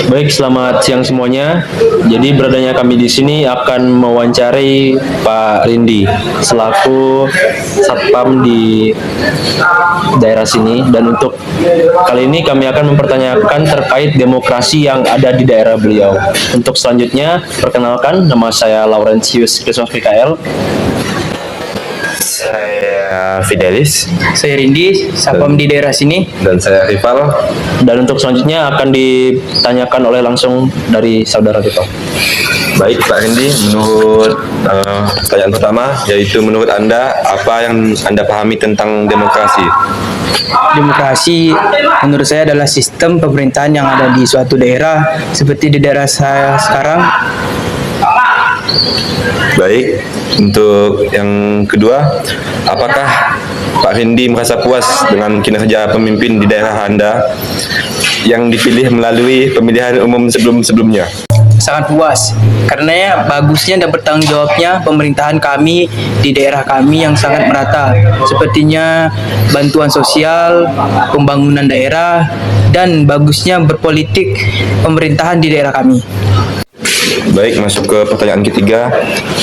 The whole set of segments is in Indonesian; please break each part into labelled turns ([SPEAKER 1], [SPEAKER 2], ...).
[SPEAKER 1] Baik, selamat siang semuanya. Jadi beradanya kami di sini akan mewawancarai Pak Rindi selaku satpam di daerah sini, dan untuk kali ini kami akan mempertanyakan terkait demokrasi yang ada di daerah beliau. Untuk selanjutnya, perkenalkan, nama saya Laurentius Christoph Mikael.
[SPEAKER 2] Saya Fidelis.
[SPEAKER 3] Saya Rindi, satpam di daerah sini.
[SPEAKER 2] Dan saya Rival.
[SPEAKER 1] Dan untuk selanjutnya akan ditanyakan oleh langsung dari saudara kita.
[SPEAKER 2] Baik Pak Rindi, menurut pertanyaan pertama, yaitu menurut Anda, apa yang Anda pahami tentang demokrasi?
[SPEAKER 3] Demokrasi menurut saya adalah sistem pemerintahan yang ada di suatu daerah, seperti di daerah saya sekarang.
[SPEAKER 2] Baik, untuk yang kedua, apakah Pak Rindi merasa puas dengan kinerja pemimpin di daerah Anda yang dipilih melalui pemilihan umum sebelum-sebelumnya?
[SPEAKER 3] Sangat puas, karena ya bagusnya dan bertanggung jawabnya pemerintahan kami di daerah kami yang sangat merata, sepertinya bantuan sosial, pembangunan daerah, dan bagusnya berpolitik pemerintahan di daerah kami.
[SPEAKER 2] Baik, masuk ke pertanyaan ketiga.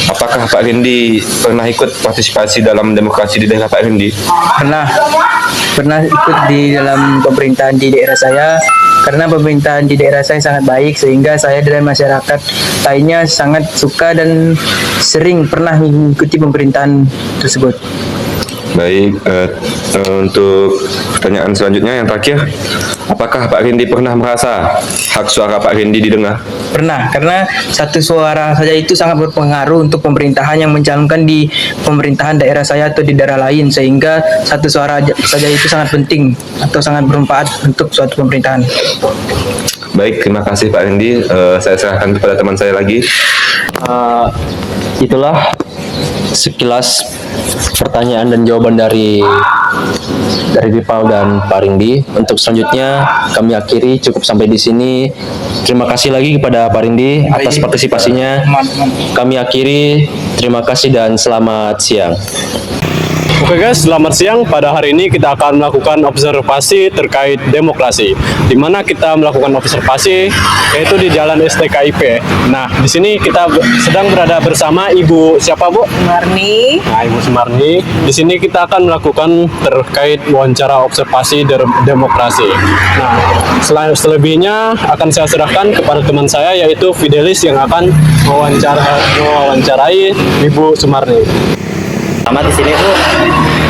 [SPEAKER 2] Apakah Pak Rindi pernah ikut partisipasi dalam demokrasi di daerah Pak Rindi?
[SPEAKER 3] Pernah ikut di dalam pemerintahan di daerah saya, karena pemerintahan di daerah saya sangat baik, sehingga saya dan masyarakat lainnya sangat suka dan sering pernah mengikuti pemerintahan tersebut.
[SPEAKER 2] Baik, untuk pertanyaan selanjutnya yang terakhir, apakah Pak Rindi pernah merasa hak suara Pak Rindi didengar?
[SPEAKER 3] Pernah, karena satu suara saja itu sangat berpengaruh untuk pemerintahan yang mencalonkan di pemerintahan daerah saya atau di daerah lain, sehingga satu suara saja itu sangat penting atau sangat bermanfaat untuk suatu pemerintahan.
[SPEAKER 2] Baik, terima kasih Pak Rindi. Saya serahkan kepada teman saya lagi.
[SPEAKER 1] Itulah sekilas pertanyaan dan jawaban dari Rival dan Pak Rindi. Untuk selanjutnya kami akhiri cukup sampai di sini. Terima kasih lagi kepada Pak Rindi atas partisipasinya. Kami akhiri. Terima kasih dan selamat siang.
[SPEAKER 4] Oke guys, selamat siang. Pada hari ini kita akan melakukan observasi terkait demokrasi, di mana kita melakukan observasi yaitu di Jalan STKIP. Nah, di sini kita sedang berada bersama Ibu siapa, Bu?
[SPEAKER 5] Sumarni.
[SPEAKER 4] Nah, Ibu Sumarni. Di sini kita akan melakukan terkait wawancara observasi demokrasi. Nah, selebihnya akan saya serahkan kepada teman saya yaitu Fidelis yang akan mewawancarai Ibu Sumarni.
[SPEAKER 6] Sama di sini Bu,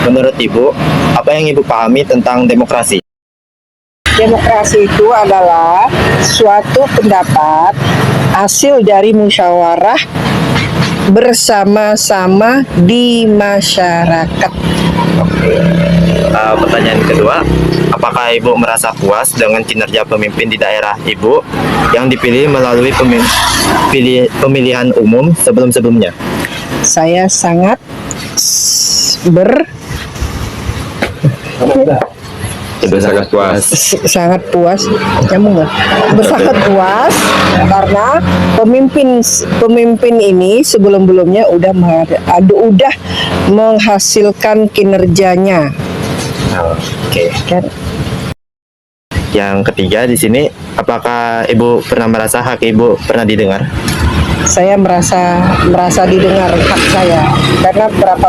[SPEAKER 6] menurut Ibu, apa yang Ibu pahami tentang demokrasi?
[SPEAKER 5] Demokrasi itu adalah suatu pendapat hasil dari musyawarah bersama-sama di masyarakat.
[SPEAKER 6] Pertanyaan kedua, apakah Ibu merasa puas dengan kinerja pemimpin di daerah Ibu yang dipilih melalui pemilihan umum sebelum-sebelumnya?
[SPEAKER 5] Saya sangat
[SPEAKER 2] Sangat puas.
[SPEAKER 5] sangat puas, nyambung nggak? Sangat puas karena pemimpin ini sebelum-sebelumnya udah menghasilkan kinerjanya.
[SPEAKER 6] Oke.
[SPEAKER 5] Kan?
[SPEAKER 6] Yang ketiga di sini, apakah Ibu pernah merasa hak Ibu pernah didengar?
[SPEAKER 5] Saya merasa didengar hak saya, karena berapa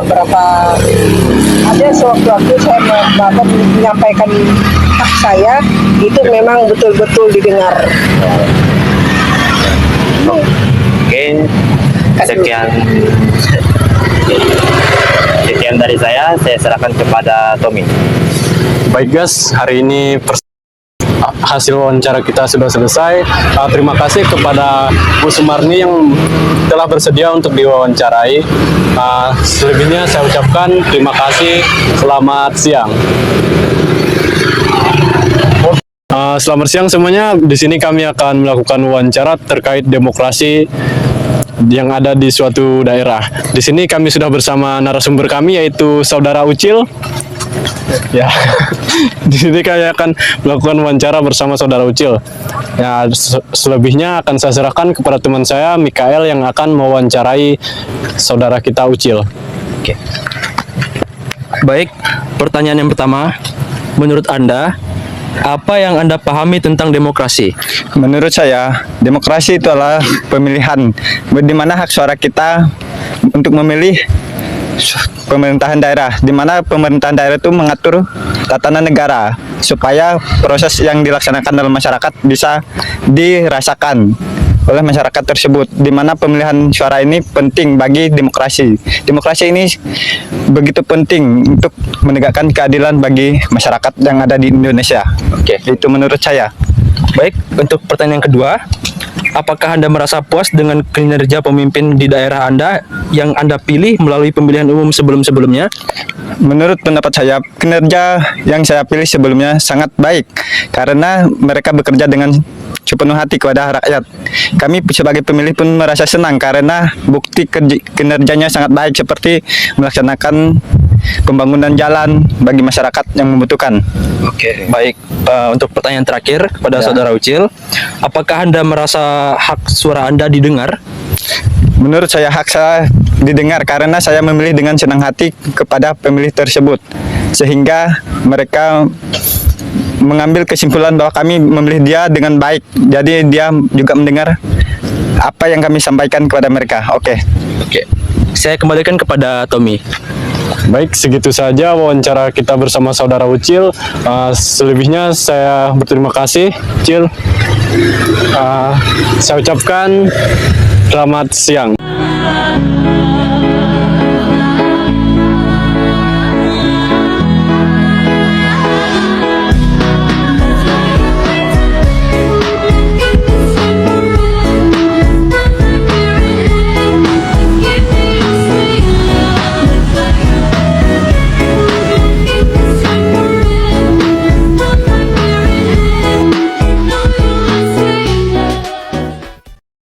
[SPEAKER 5] ada sewaktu-waktu saya menyampaikan hak saya itu memang betul-betul didengar.
[SPEAKER 6] Oke, sekian dari saya serahkan kepada Tommy.
[SPEAKER 4] Baik guys, hari ini hasil wawancara kita sudah selesai. Terima kasih kepada Bu Sumarni yang telah bersedia untuk diwawancarai. Selebihnya saya ucapkan terima kasih. Selamat siang. Selamat siang semuanya. Di sini kami akan melakukan wawancara terkait demokrasi yang ada di suatu daerah. Di sini kami sudah bersama narasumber kami yaitu Saudara Ucil. Ya, di sini kami akan melakukan wawancara bersama Saudara Ucil. Ya, selebihnya akan saya serahkan kepada teman saya Mikael yang akan mewawancarai saudara kita Ucil.
[SPEAKER 1] Baik, pertanyaan yang pertama, menurut Anda, apa yang Anda pahami tentang demokrasi?
[SPEAKER 7] Menurut saya, demokrasi itu adalah pemilihan di mana hak suara kita untuk memilih pemerintahan daerah, di mana pemerintahan daerah itu mengatur tatanan negara supaya proses yang dilaksanakan dalam masyarakat bisa dirasakan oleh masyarakat tersebut, di mana pemilihan suara ini penting bagi demokrasi. Demokrasi ini begitu penting untuk menegakkan keadilan bagi masyarakat yang ada di Indonesia.
[SPEAKER 1] Oke.
[SPEAKER 7] Itu menurut saya.
[SPEAKER 1] Baik, untuk pertanyaan yang kedua, apakah Anda merasa puas dengan kinerja pemimpin di daerah Anda yang Anda pilih melalui pemilihan umum sebelum-sebelumnya?
[SPEAKER 7] Menurut pendapat saya, kinerja yang saya pilih sebelumnya sangat baik karena mereka bekerja dengan sepenuh hati kepada rakyat. Kami sebagai pemilih pun merasa senang karena bukti kinerjanya sangat baik seperti melaksanakan pembangunan jalan bagi masyarakat yang membutuhkan.
[SPEAKER 1] Oke, baik. Untuk pertanyaan terakhir kepada Saudara Ucil, apakah Anda merasa hak suara Anda didengar?
[SPEAKER 7] Menurut saya hak saya didengar karena saya memilih dengan senang hati kepada pemilih tersebut, sehingga mereka mengambil kesimpulan bahwa kami memilih dia dengan baik. Jadi dia juga mendengar apa yang kami sampaikan kepada mereka. Oke.
[SPEAKER 1] Saya kembalikan kepada Tommy.
[SPEAKER 4] Baik, segitu saja wawancara kita bersama Saudara Ucil. Selebihnya saya berterima kasih, Ucil. Saya ucapkan selamat siang.